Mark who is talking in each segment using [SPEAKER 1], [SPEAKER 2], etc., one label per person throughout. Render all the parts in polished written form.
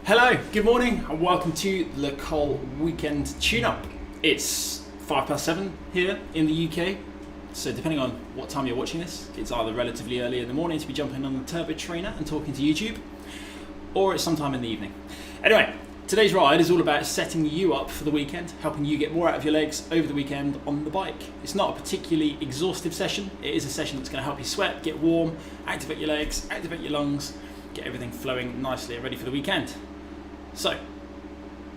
[SPEAKER 1] Hello, good morning, and welcome to the Col Weekend Tune-Up. It's 7:05 here in the UK, so depending on what time you're watching this, it's either relatively early in the morning to be jumping on the turbo trainer and talking to YouTube, or it's sometime in the evening. Anyway, today's ride is all about setting you up for the weekend, helping you get more out of your legs over the weekend on the bike. It's not a particularly exhaustive session. It is a session that's going to help you sweat, get warm, activate your legs, activate your lungs, get everything flowing nicely and ready for the weekend. So,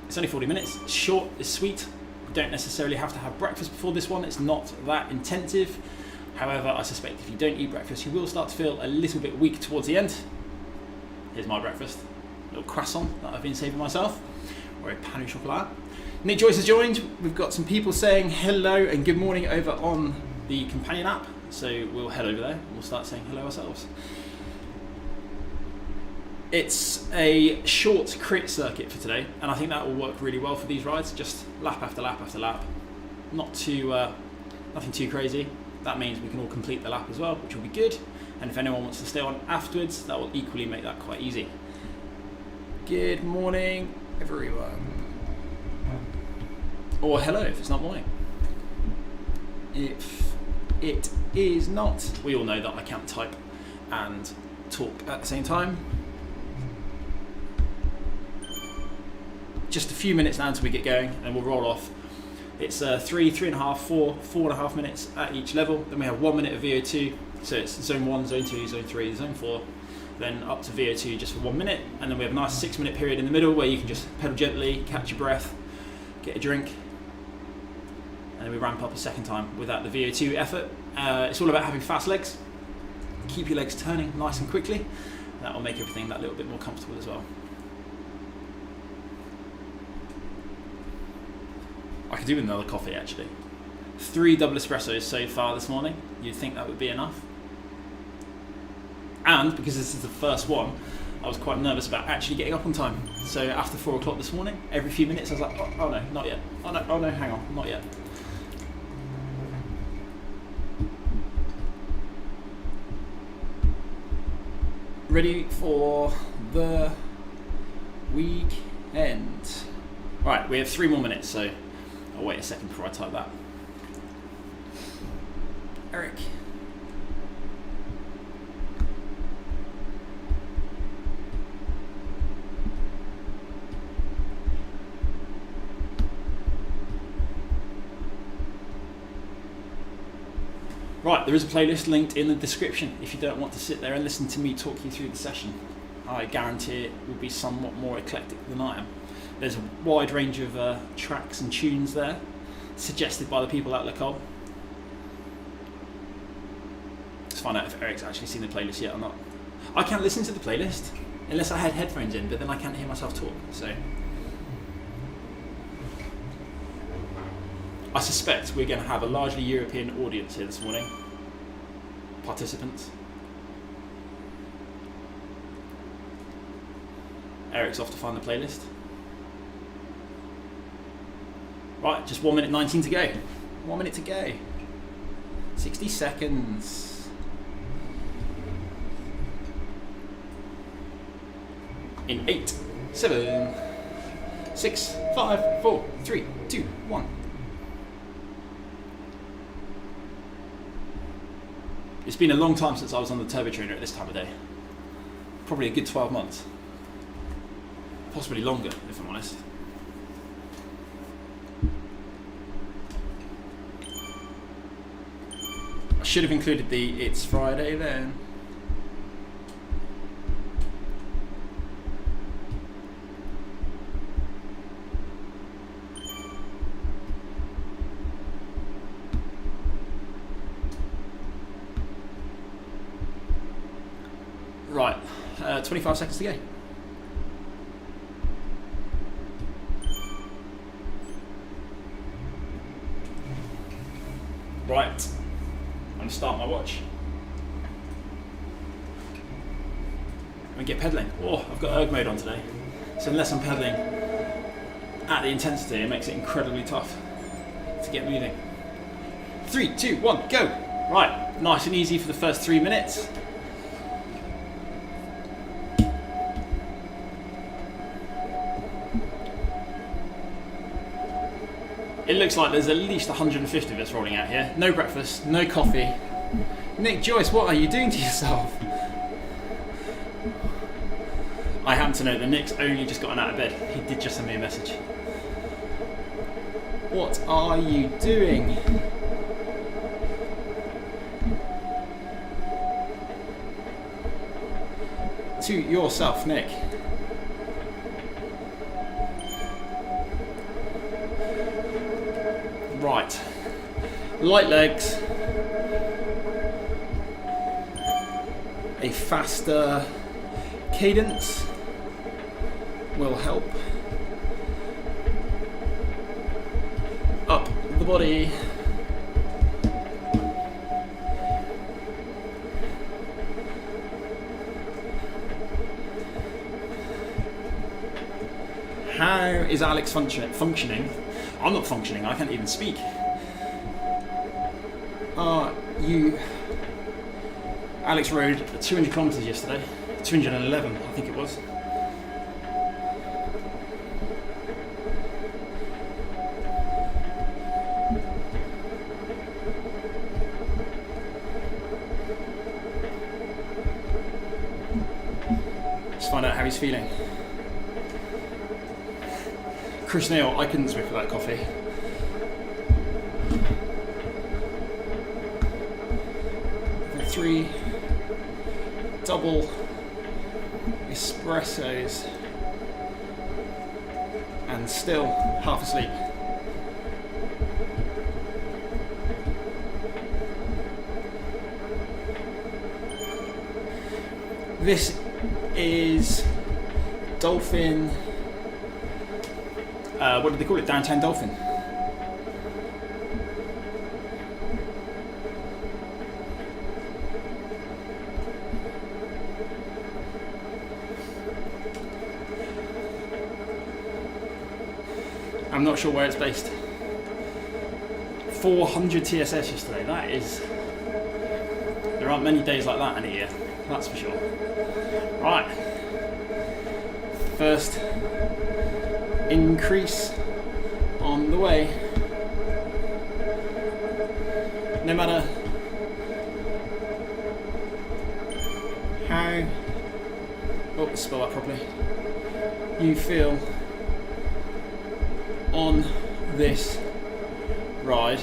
[SPEAKER 1] it's only 40 minutes, it's short, it's sweet. You don't necessarily have to have breakfast before this one, it's not that intensive. However, I suspect if you don't eat breakfast, you will start to feel a little bit weak towards the end. Here's my breakfast, a little croissant that I've been saving myself, or a pain au chocolat. Nick Joyce has joined. We've got some people saying hello and good morning over on the companion app. So we'll head over there and we'll start saying hello ourselves. It's a short crit circuit for today, and I think that will work really well for these rides. Just lap after lap after lap. Not too, nothing too crazy. That means we can all complete the lap as well, which will be good. And if anyone wants to stay on afterwards, that will equally make that quite easy. Good morning, everyone. Or hello if it's not morning. If it is not, we all know that I can't type and talk at the same time. Just a few minutes now until we get going and we'll roll off. It's 3.5, 4.5 minutes at each level. Then we have 1 minute of VO2. So it's zone 1, zone 2, zone 3, zone 4. Then up to VO2 just for 1 minute. And then we have a nice 6 minute period in the middle where you can just pedal gently, catch your breath, get a drink. And then we ramp up a second time without the VO2 effort. It's all about having fast legs. Keep your legs turning nice and quickly. That will make everything that little bit more comfortable as well. I could do with another coffee actually. 3 double espressos so far this morning. You'd think that would be enough. And because this is the first one, I was quite nervous about actually getting up on time. So after 4 o'clock this morning, every few minutes I was like, oh no, not yet. Oh no, hang on, not yet. Ready for the weekend. Right, we have 3 more minutes, so I'll wait a second before I type that. Eric. Right, there is a playlist linked in the description if you don't want to sit there and listen to me talk you through the session. I guarantee it will be somewhat more eclectic than I am. There's a wide range of tracks and tunes there, suggested by the people at Le Col. Let's find out if Eric's actually seen the playlist yet or not. I can't listen to the playlist unless I had headphones in, but then I can't hear myself talk, so. I suspect we're going to have a largely European audience here this morning. Participants. Eric's off to find the playlist. Right, just 1 minute 19 to go. 1 minute to go. 60 seconds. In 8, 7, 6, 5, 4, 3, 2, 1. It's been a long time since I was on the turbo trainer at this time of day. Probably a good 12 months. Possibly longer, if I'm honest. I should have included the It's Friday then. Right, 25 seconds to go. Right. I'm going to start my watch and get pedaling. Oh, I've got erg mode on today, so unless I'm pedaling at the intensity, it makes it incredibly tough to get moving. 3, 2, 1, go! Right, nice and easy for the first 3 minutes. looks like there's at least 150 of us rolling out here. No breakfast, no coffee. Nick Joyce, what are you doing to yourself? I happen to know that Nick's only just gotten out of bed. He did just send me a message. What are you doing? To yourself, Nick. Right. Light legs. A faster cadence will help. Up the body. How is Alex functioning? I'm not functioning, I can't even speak. Alex rode 200 kilometers yesterday. 211, I think it was. Let's find out how he's feeling. Chris Neal, I couldn't Zwift without coffee. Three double espressos and still half asleep. This is Dolphin. What did they call it? Downtown Dolphin. I'm not sure where it's based. 400 TSS yesterday. That is. There aren't many days like that in a year. That's for sure. Right. First increase on the way. No matter how, spell that properly, you feel on this ride,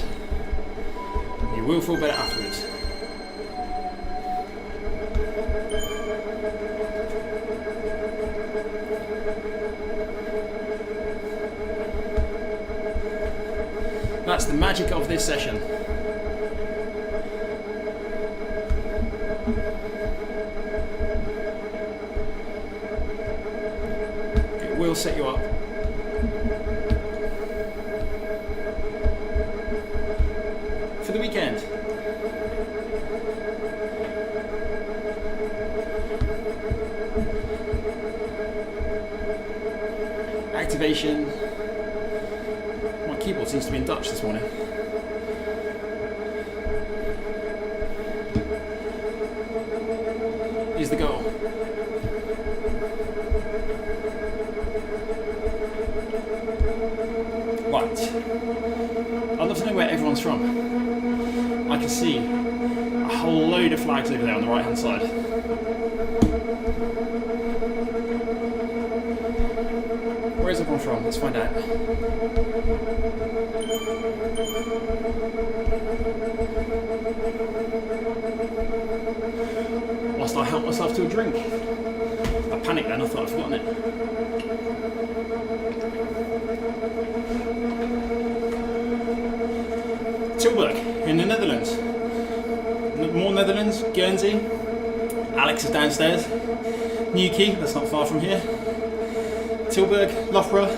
[SPEAKER 1] you will feel better afterwards. That's the magic of this session. It will set you up. For the weekend. Activation. My keyboard seems to be in Dutch this morning. Is the goal. Right. I'd love to know where everyone's from. I can see a whole load of flags over there on the right hand side. Where is everyone from? Let's find out. Whilst I help myself to a drink. I panicked then, I thought I'd forgotten it. Tilburg in the Netherlands. More Netherlands, Guernsey. Alex is downstairs. Newquay, that's not far from here. Tilburg, Loughborough,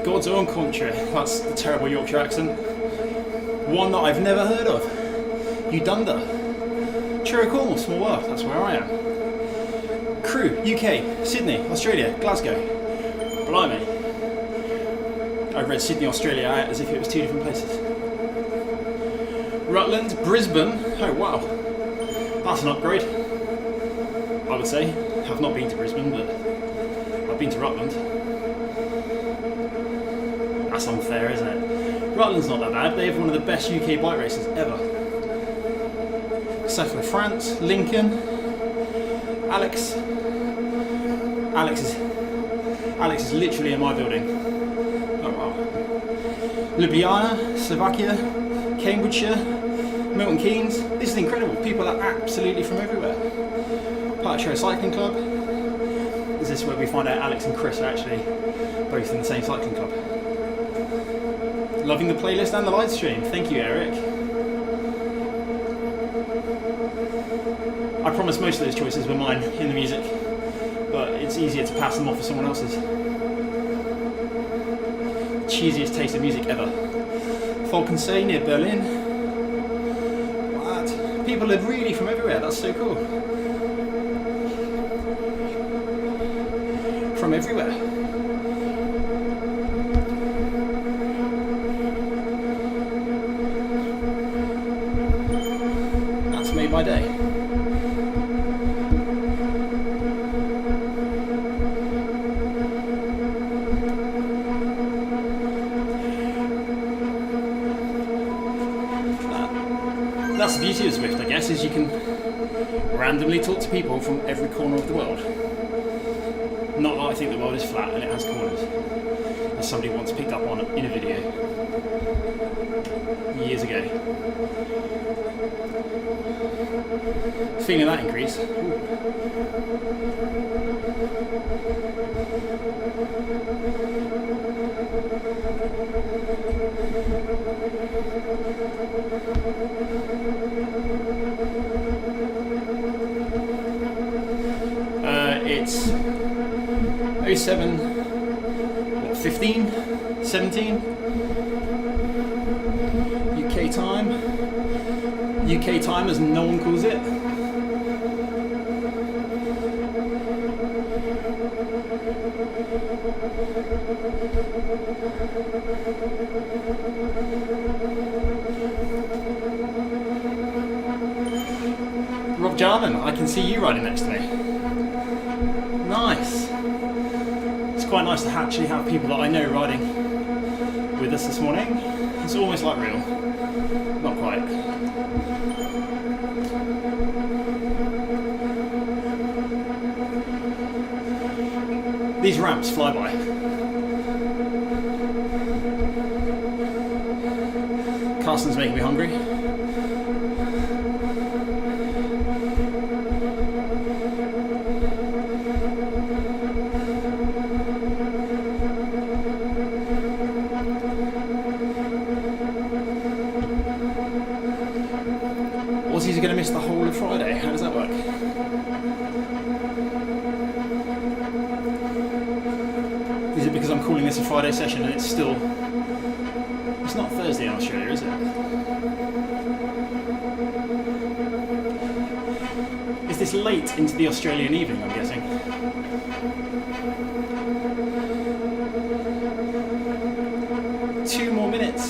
[SPEAKER 1] God's own country. That's the terrible Yorkshire accent. One that I've never heard of. Udunda. Truro Cornwall, small world, that's where I am. Crewe, UK, Sydney, Australia, Glasgow. Blimey. I read Sydney, Australia out as if it was two different places. Rutland, Brisbane. Oh wow. That's an upgrade, I would say. I've not been to Brisbane, but I've been to Rutland. That's unfair, isn't it? Rutland's not that bad. They have one of the best UK bike races ever. Cercle of France, Lincoln, Alex is literally in my building. Oh wow. Ljubljana, Slovakia, Cambridgeshire, Milton Keynes. This is incredible. People are absolutely from everywhere. Parkshire Cycling Club. Is this where we find out Alex and Chris are actually both in the same cycling club? Loving the playlist and the live stream. Thank you, Eric. I promise most of those choices were mine in the music, but it's easier to pass them off for someone else's. Cheesiest taste of music ever. Falkensee near Berlin. What? People are really from everywhere. That's so cool. From everywhere. That's made my day. That's the beauty of Zwift, I guess, is you can randomly talk to people from every corner of the world. Not that I think the world is flat and it has corners, as somebody once picked up on in a video years ago. Feeling that increase. Ooh. It's 07, what, 15, 17 UK time. UK time as no one calls it. Rob Jarman, I can see you riding next to me. Nice. It's quite nice to actually have people that I know riding with us this morning. It's almost like real. Not quite. These ramps fly by. Carson's making me hungry. Aussies are going to miss the whole of Friday. How does that work? Is it because I'm calling this a Friday session and it's not Thursday in Australia, is it? Is this late into the Australian evening, I'm guessing? Two more minutes,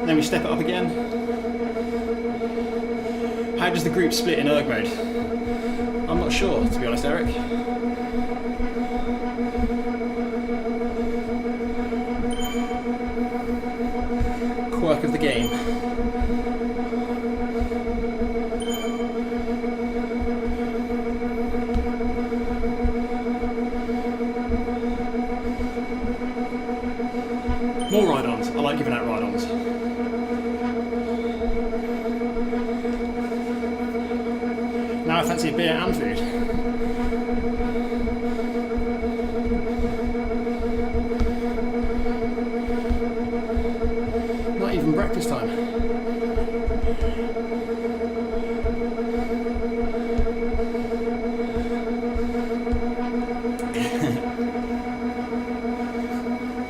[SPEAKER 1] then we step it up again. How does the group split in erg mode? I'm not sure, to be honest, Eric. Quirk of the game. More ride-ons. I like giving out ride-ons. Now I fancy a beer and food. Not even breakfast time.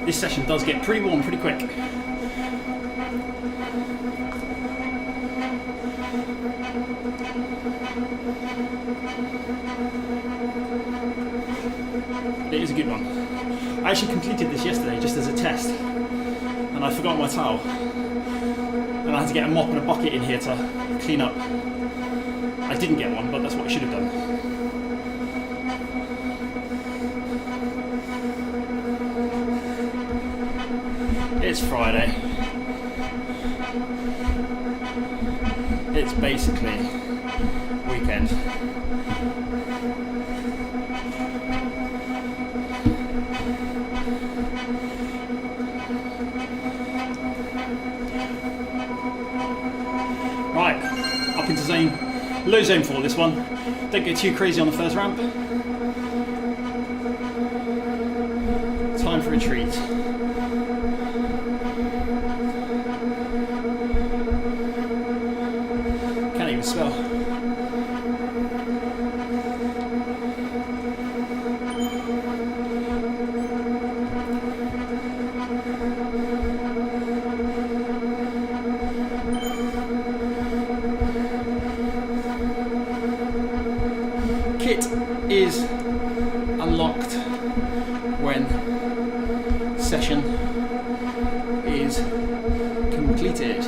[SPEAKER 1] This session does get pretty warm pretty quick. It is a good one. I actually completed this yesterday just as a test, and I forgot my towel, and I had to get a mop and a bucket in here to clean up. I didn't get one, but that's what I should have done. It's Friday. It's basically weekend. Right, up into low zone 4 this one. Don't go too crazy on the first ramp. Time for a treat. Can't even spell. Kit is unlocked when session is completed.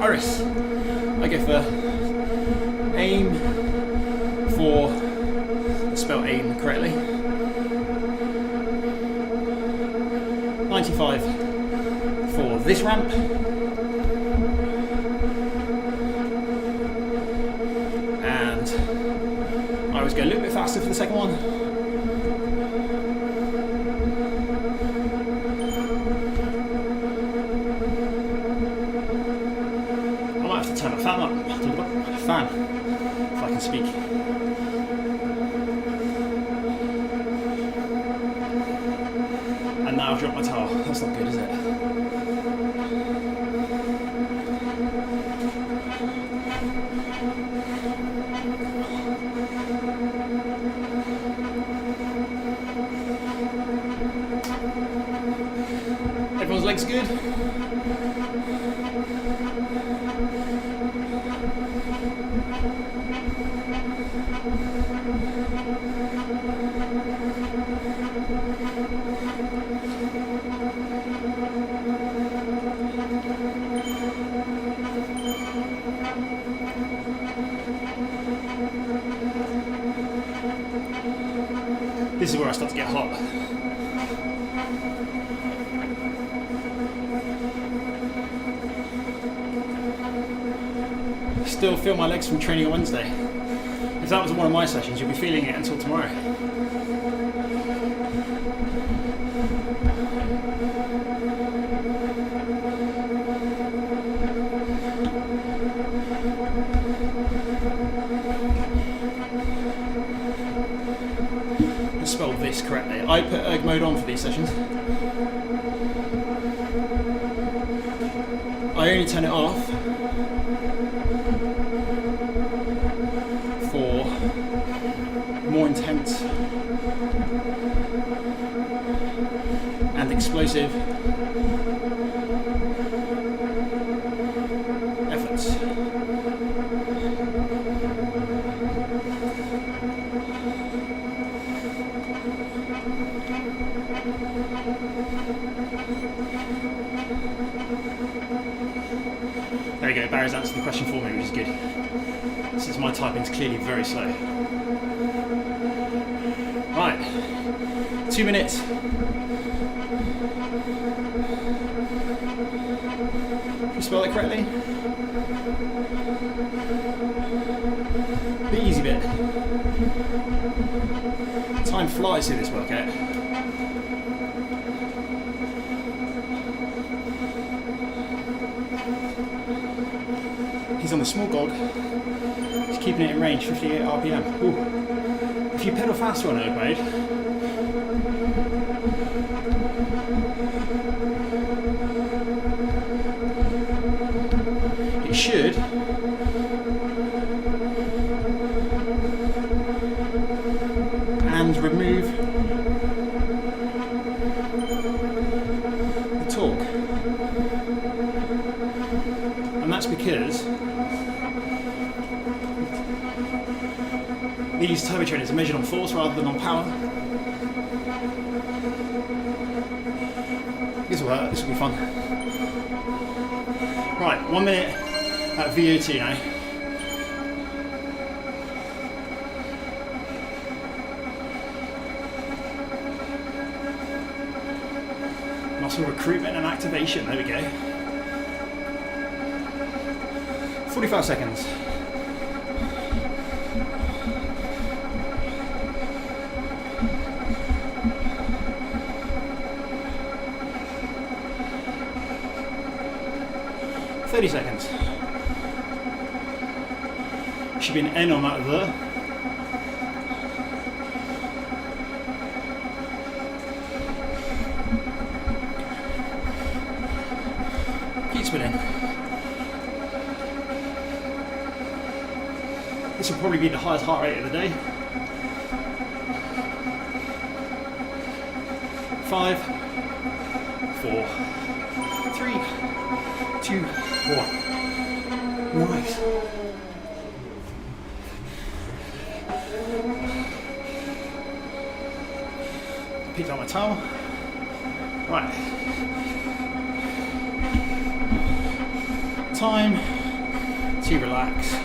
[SPEAKER 1] Iris, I go for aim for, spell aim correctly, 95 for this ramp, and I always go a little bit faster for the second one. Turn my fan up, fan, if I can speak. And now I've dropped my towel. That's not good, is it? Everyone's legs good? This is where I start to get hot. Still feel my legs from training on Wednesday. If that was one of my sessions, you'll be feeling it until tomorrow. Let's spell this correctly. I put erg mode on for these sessions. I only turn it off for more intense and explosive efforts. There we go, Barry's answered the question for me, which is good. Since my typing's clearly very slow. Right, 2 minutes. Can you spell that correctly? The easy bit. Time flies through this workout. He's on the small gog. He's keeping it in range, 58 RPM. Ooh. If you pedal faster on erg mode, it should and remove the torque. And that's because these turbo trainers are measured on force rather than on power. This will work, this will be fun. Right, 1 minute at VO2 now. Muscle recruitment and activation, there we go. 45 seconds. Seconds. Should be an N on that there. Keep spinning. This will probably be the highest heart rate of the day. 5, 4, 3, 2, 1. Nice. Picked up my towel. Right. Time to relax.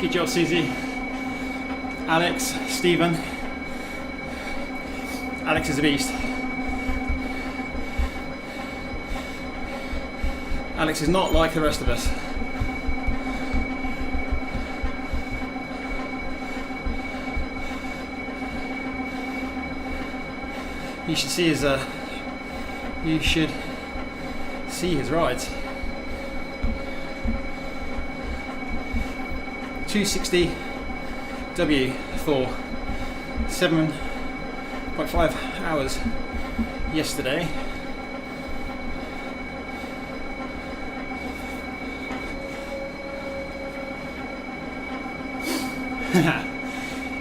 [SPEAKER 1] Good job, Susie. Alex, Stephen. Alex is a beast. Alex is not like the rest of us. You should see his rides. 260 W for 7.5 hours yesterday.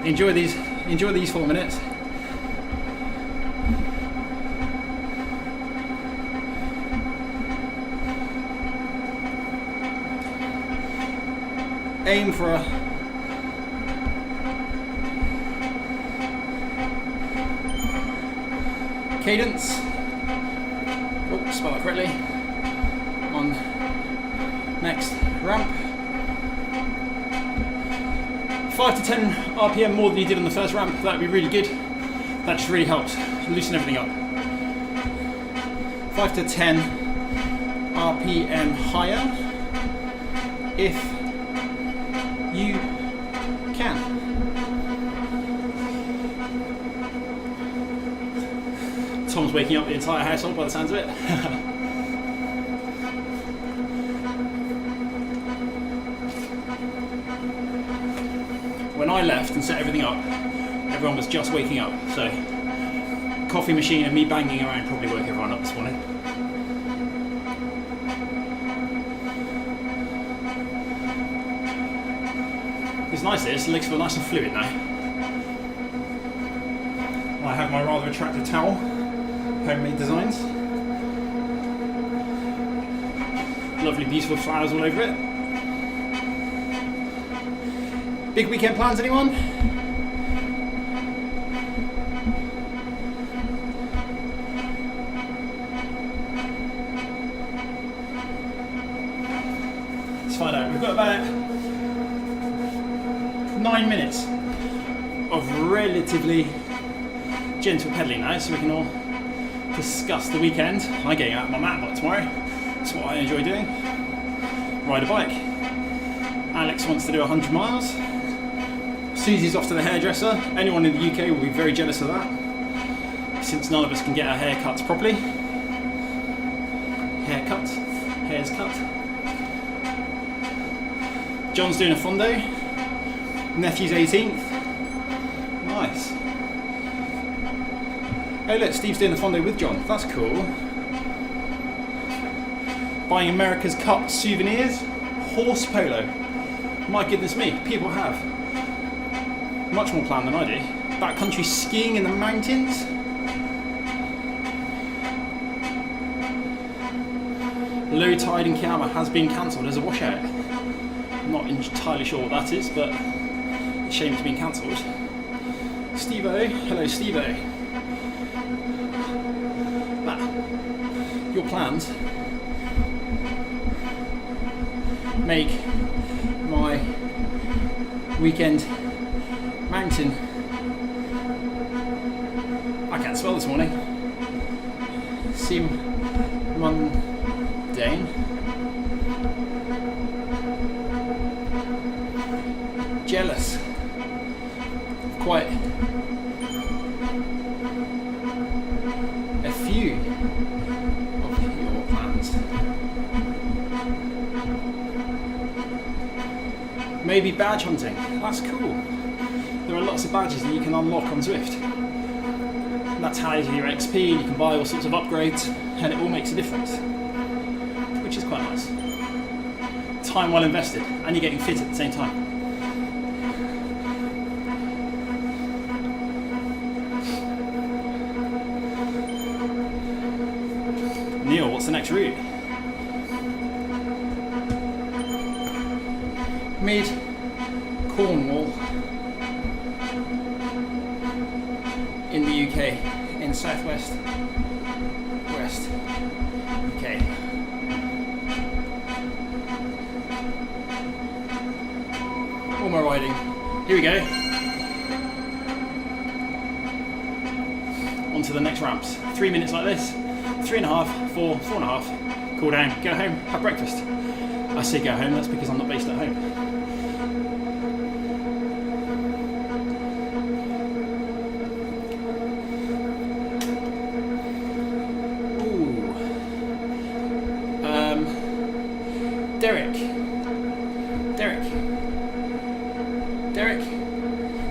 [SPEAKER 1] Enjoy these 4 minutes. Aim for a Cadence, spell that correctly, on next ramp. 5 to 10 RPM more than you did on the first ramp, that would be really good. That just really helps loosen everything up. 5 to 10 RPM higher if you can. Tom's waking up the entire household by the sounds of it. When I left and set everything up, everyone was just waking up, so coffee machine and me banging around probably woke everyone up this morning. It's nice this, the legs feel nice and fluid now. I have my rather attractive towel, homemade designs. Lovely beautiful flowers all over it. Big weekend plans, anyone? Let's find out. We've got about 9 minutes of relatively gentle pedalling now, so we can all discuss the weekend. I'm getting out of my mat bike tomorrow. That's what I enjoy doing. Ride a bike. Alex wants to do 100 miles. Susie's off to the hairdresser. Anyone in the UK will be very jealous of that, since none of us can get our hair cuts properly. Hair's cut. John's doing a fondo. Nephew's 18th. Nice. Oh look, Steve's doing the fondo with John. That's cool. Buying America's Cup souvenirs. Horse polo. My goodness me, people have much more plan than I do. backcountry skiing in the mountains. Low tide in Kiama has been cancelled as a washout. I'm not entirely sure what that is, but it's a shame it's been cancelled. Steve-O, hello Steve-O. Your plans make my weekend mountain, I can't spell this morning, seem mundane. Jealous. Quite a few of your plans. Maybe badge hunting. That's cool. There are lots of badges that you can unlock on Zwift. That's how you do your XP, and you can buy all sorts of upgrades, and it all makes a difference, which is quite nice. Time well invested, and you're getting fit at the same time. Neil, what's the next route? Mid Cornwall in the UK, in southwest west UK. All my riding. Here we go. On to the next ramps. 3 minutes like this. 3.5, 4, 4.5. Cool down. Go home. Have breakfast. I say go home. That's because I'm not based at home. Derek,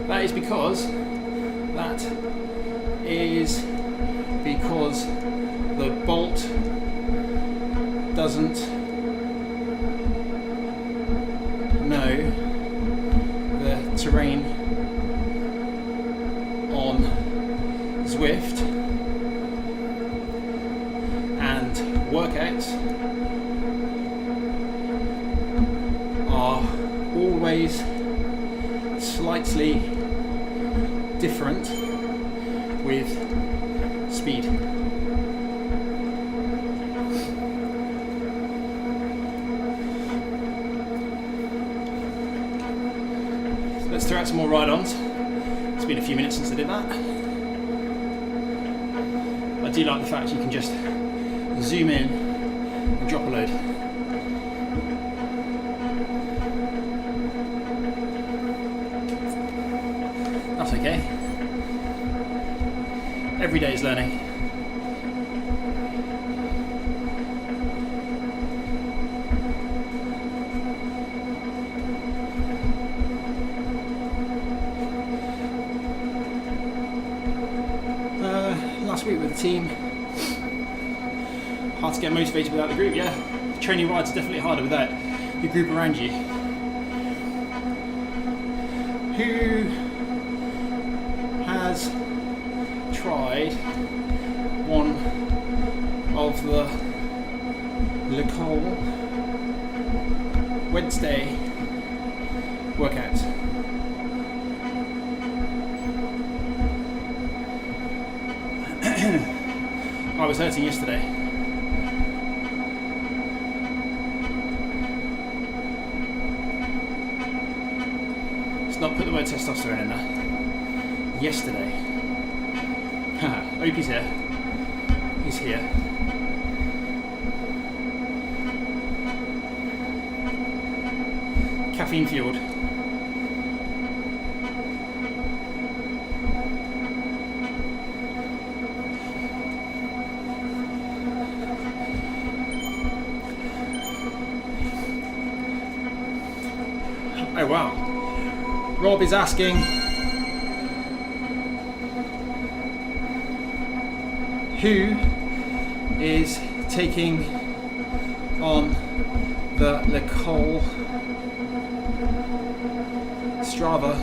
[SPEAKER 1] that is because the bolt doesn't know the terrain on Zwift, and workouts are always slightly different with speed. So let's throw out some more ride-ons. It's been a few minutes since I did that. I do like the fact you can just zoom in and drop a load. That's okay. Every day is learning. Last week with the team, hard to get motivated without the group, yeah. Training rides are definitely harder without your group around you. Who has tried one of the Col Wednesday workouts? I was hurting yesterday. Let's not put the word testosterone in there. Yesterday. Opie's here. He's here. Caffeine fueled. Oh wow. Rob is asking who is taking on the Col Strava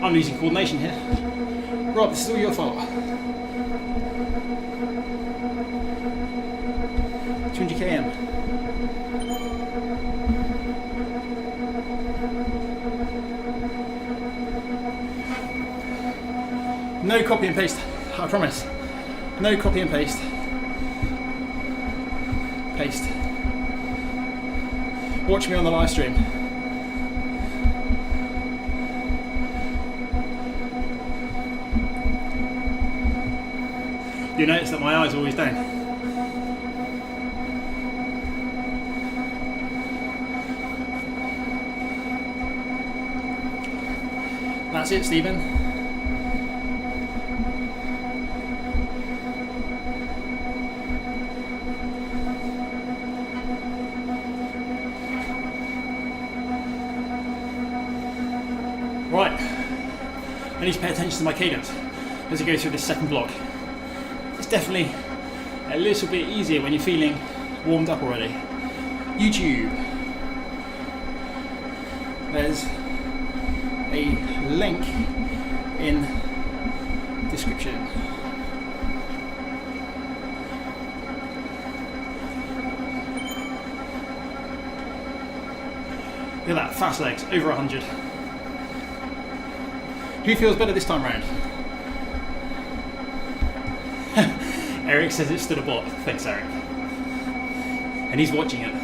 [SPEAKER 1] I'm losing coordination here. Rob, this is all your fault. 200 km. No copy and paste, I promise. No copy and paste. Paste. Watch me on the live stream. You notice that my eyes are always down. That's it, Stephen. Right, I need to pay attention to my cadence as I go through this second block. It's definitely a little bit easier when you're feeling warmed up already. YouTube. There's a link in description. Look at that, fast legs, over 100. Who feels better this time round? Eric says it stood a bot. Thanks, Eric. And he's watching it.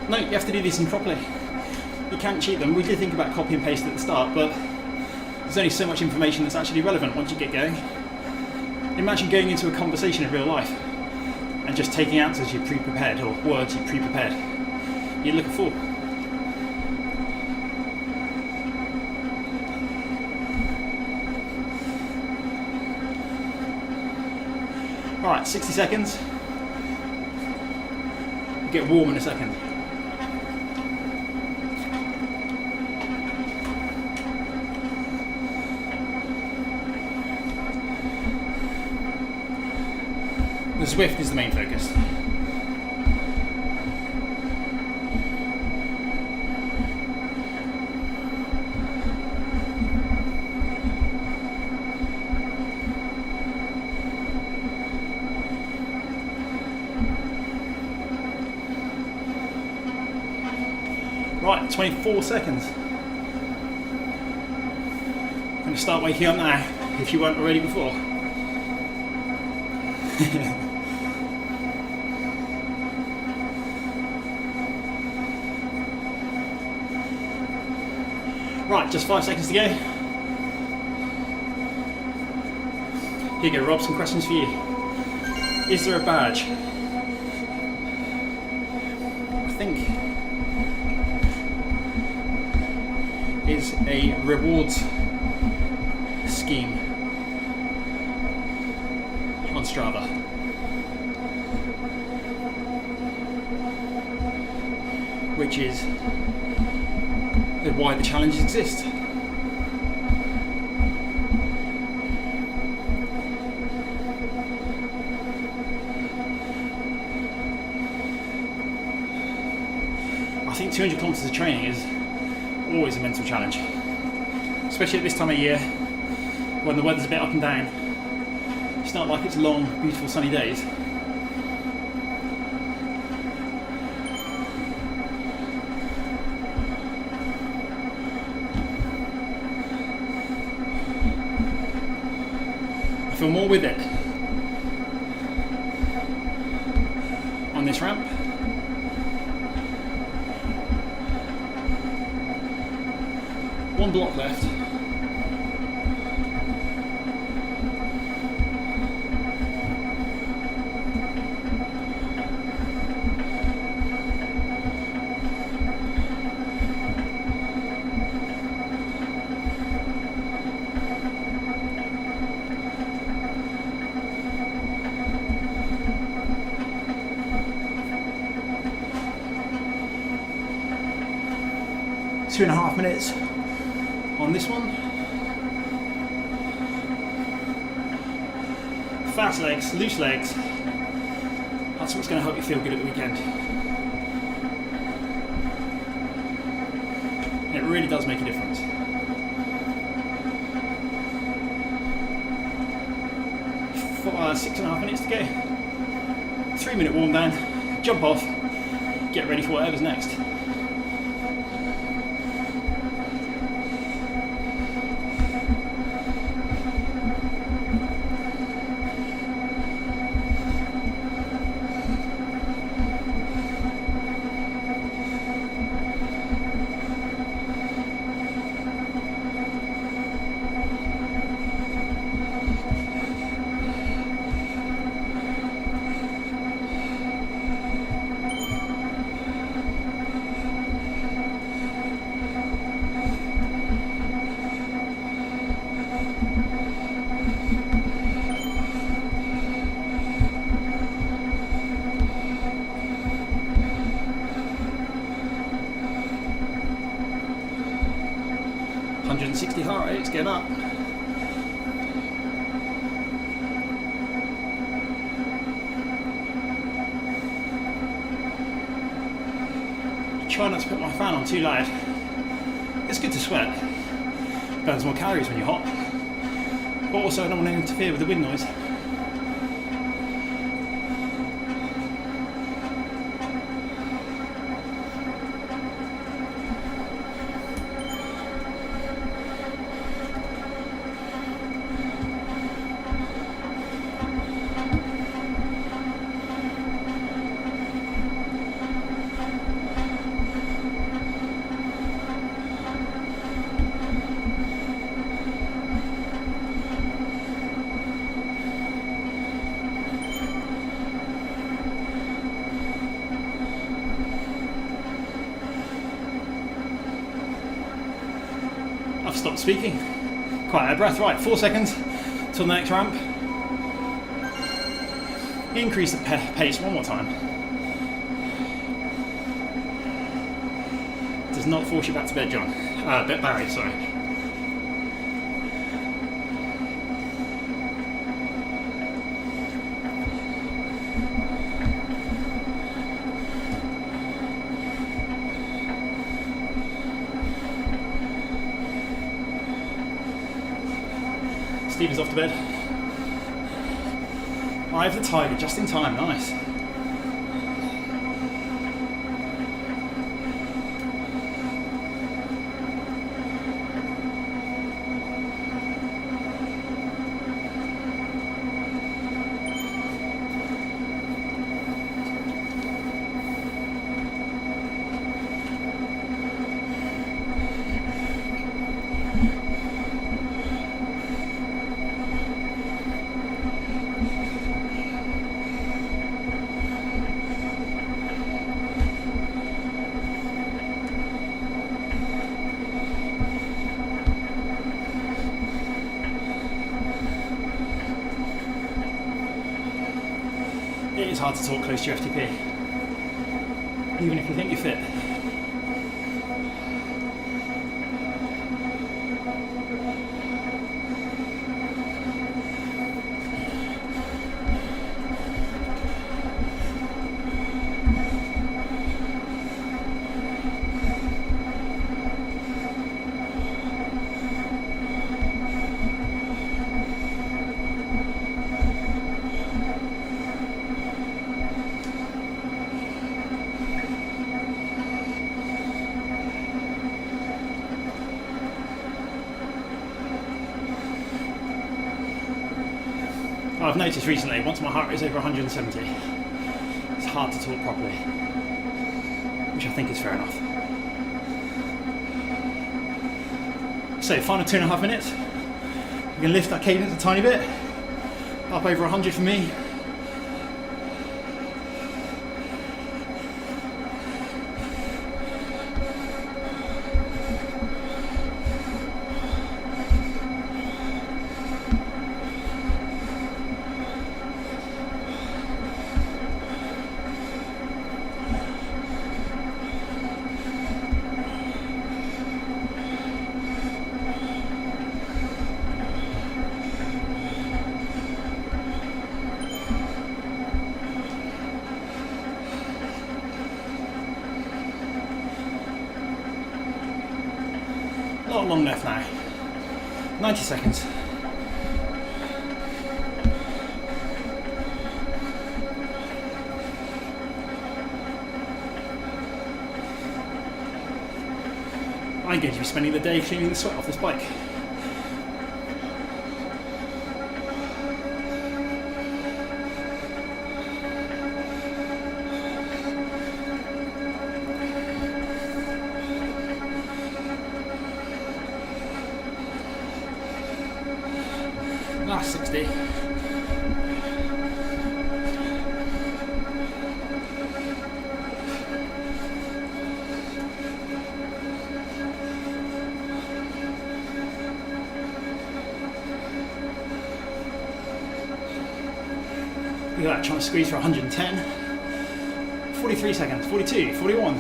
[SPEAKER 1] No, you have to do these things properly. You can't cheat them. We did think about copy and paste at the start, but there's only so much information that's actually relevant once you get going. Imagine going into a conversation in real life and just taking answers you pre-prepared or words you pre-prepared. You'd look a fool. Alright, 60 seconds. Get warm in a second. The Zwift is the main focus. Right, 24 seconds. I'm going to start waking up now, if you weren't already before. Right, just 5 seconds to go. Here you go, Rob, some questions for you. Is there a badge? I think is a rewards scheme on Strava. Which is why the challenges exist. I think 200 kilometers of training is always a mental challenge, especially at this time of year when the weather's a bit up and down. It's not like it's long, beautiful sunny days. I feel more with it on this ramp. One block left. Two and a half minutes on this one. Fast legs, loose legs. That's what's going to help you feel good at the weekend. And it really does make a difference. 6.5 minutes to go. 3-minute warm down, jump off, get ready for whatever's next. Heart rate's getting up. Try not to put my fan on too loud. It's good to sweat. Burns more calories when you're hot. But also I don't want to interfere with the wind noise. I've stopped speaking. Quite out of breath. Right, 4 seconds till the next ramp. Increase the pace one more time. Does not force you back to bed, John. Barry, sorry. Stephen's off to bed. Eye of the tiger, just in time, nice. It is hard to talk close to your FTP, even if you think you're fit. I've noticed recently, once my heart rate is over 170, it's hard to talk properly, which I think is fair enough. So, final 2.5 minutes. We can lift our cadence a tiny bit, up over 100 for me. Not long left now. 90 seconds. I'm going to be spending the day cleaning the sweat off this bike. Last 60. Look at that, trying to squeeze for 110. 43 seconds, 42, 41.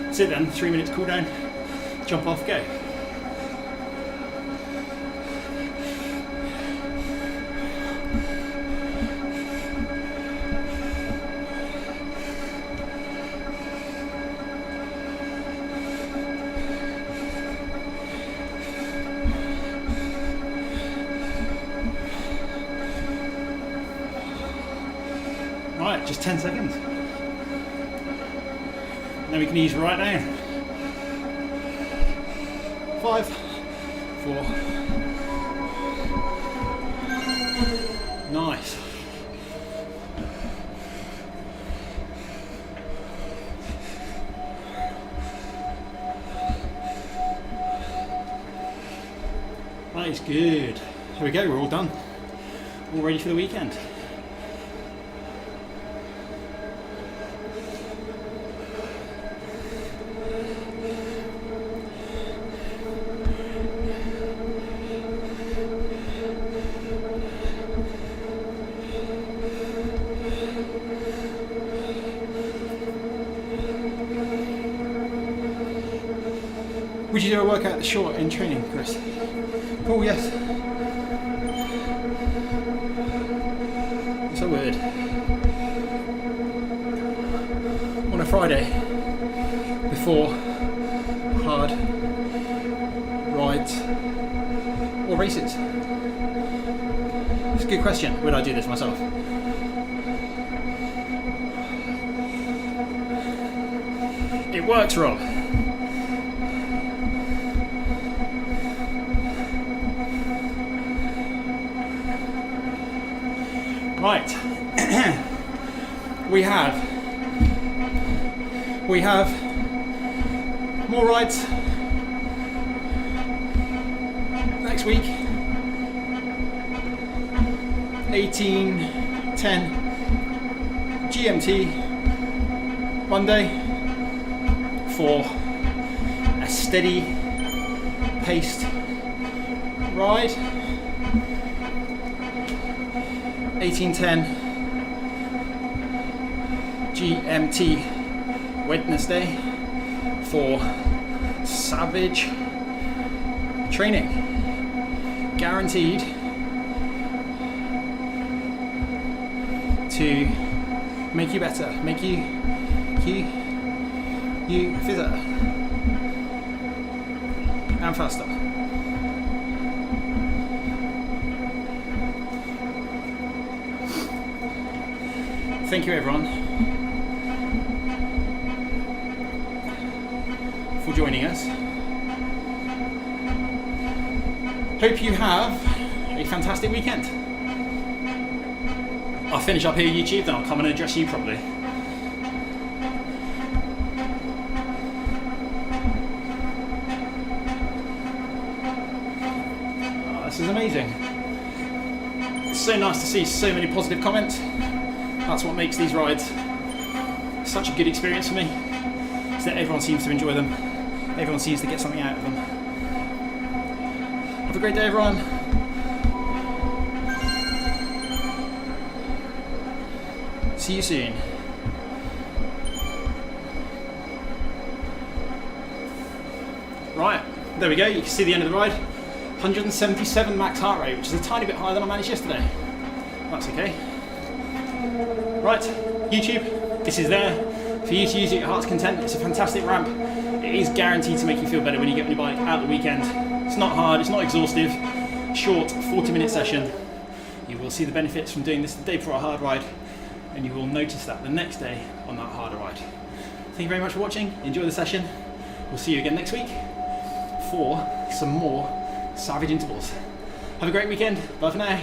[SPEAKER 1] That's it then, 3 minutes cool down, jump off, go. Right, just 10 seconds. Then we can ease right down. 5, 4. Nice. That is good. Here we go, we're all done. All ready for the weekend. Would you do a workout at the short in training, Chris? Oh yes. So weird. On a Friday, before hard rides or races? It's a good question. Would I do this myself? It works, Rob. Right, we have more rides next week. 18:10 GMT Monday for a steady paced ride. 18:10 GMT Wednesday for savage training, guaranteed to make you better, make you fitter and faster. Thank you everyone for joining us. Hope you have a fantastic weekend. I'll finish up here YouTube, then I'll come and address you properly. Oh, this is amazing. It's so nice to see so many positive comments. That's what makes these rides such a good experience for me, is that everyone seems to enjoy them. Everyone seems to get something out of them. Have a great day, everyone. See you soon. Right, there we go. You can see the end of the ride. 177 max heart rate, which is a tiny bit higher than I managed yesterday. That's okay. Right, YouTube, this is there for you to use at your heart's content. It's a fantastic ramp. it is guarided to make you feel better when you get on your bike at the weekend. It's not hard, it's not exhaustive, short 40-minute session. You will see the benefits from doing this the day before a hard ride, and you will notice that the next day on that harder ride. Thank you very much for watching, enjoy the session. We'll see you again next week for some more savage intervals. Have a great weekend, bye for now.